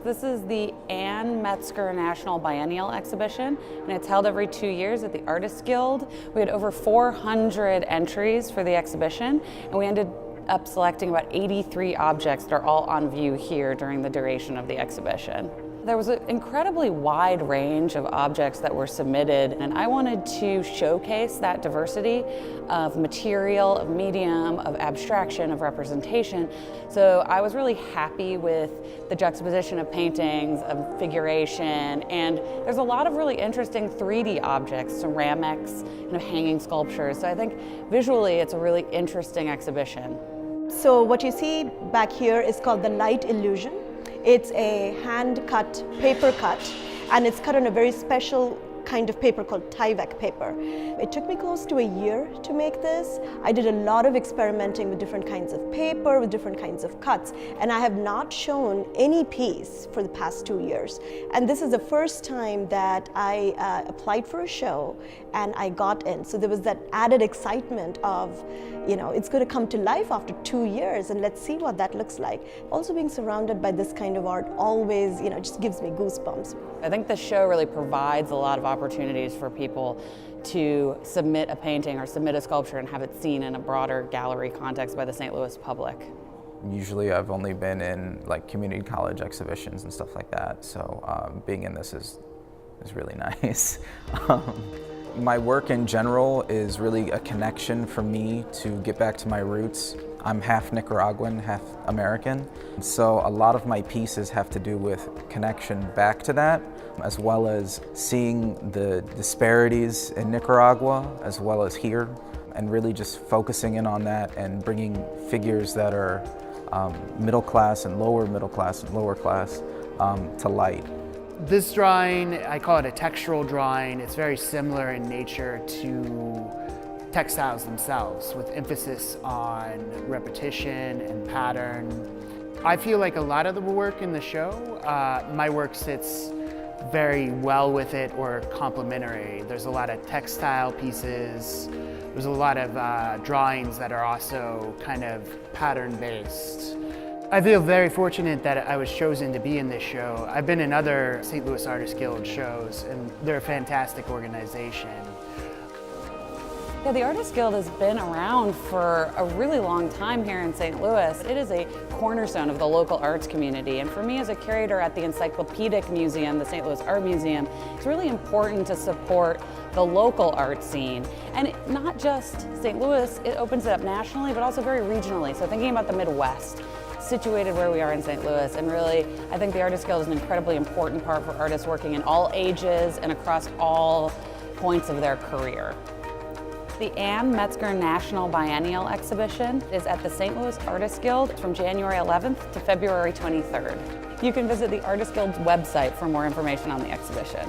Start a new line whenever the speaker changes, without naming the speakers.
This is the Metzger National Biennial exhibition, and it's held every 2 years at the Artists Guild. We had over 400 entries for the exhibition, and we ended up selecting about 83 objects that are all on view here during the duration of the exhibition. There was an incredibly wide range of objects that were submitted, and I wanted to showcase that diversity of material, of medium, of abstraction, of representation. So I was really happy with the juxtaposition of paintings, of figuration, and there's a lot of really interesting 3D objects, ceramics, kind of hanging sculptures. So I think visually it's a really interesting exhibition.
So what you see back here is called the light illusion. It's a hand-cut paper cut, and it's cut on a very special kind of paper called Tyvek paper. It took me close to a year to make this. I did a lot of experimenting with different kinds of paper, with different kinds of cuts, and I have not shown any piece for the past 2 years. And this is the first time that I applied for a show and I got in. So there was that added excitement of, it's going to come to life after 2 years, and let's see what that looks like. Also being surrounded by this kind of art always, just gives me goosebumps.
I think the show really provides a lot of opportunities for people to submit a painting or submit a sculpture and have it seen in a broader gallery context by the St. Louis public.
Usually I've only been in community college exhibitions and stuff like that, so being in this is really nice. My work in general is really a connection for me to get back to my roots. I'm half Nicaraguan, half American, so a lot of my pieces have to do with connection back to that, as well as seeing the disparities in Nicaragua as well as here, and really just focusing in on that and bringing figures that are middle class and lower middle class and lower class to light.
This drawing, I call it a textural drawing. It's very similar in nature to textiles themselves, with emphasis on repetition and pattern. I feel like a lot of the work in the show, my work sits very well with it or complementary. There's a lot of textile pieces. There's a lot of drawings that are also kind of pattern-based. I feel very fortunate that I was chosen to be in this show. I've been in other St. Louis Artists Guild shows, and they're a fantastic organization.
Yeah, the Artists Guild has been around for a really long time here in St. Louis. It is a cornerstone of the local arts community, and for me as a curator at the Encyclopedic Museum, the St. Louis Art Museum, it's really important to support the local art scene. And not just St. Louis, it opens it up nationally, but also very regionally. So thinking about the Midwest, situated where we are in St. Louis, and really I think the Artists Guild is an incredibly important part for artists working in all ages and across all points of their career. The Metzger National Biennial exhibition is at the St. Louis Artists Guild from January 11th to February 23rd. You can visit the Artists Guild's website for more information on the exhibition.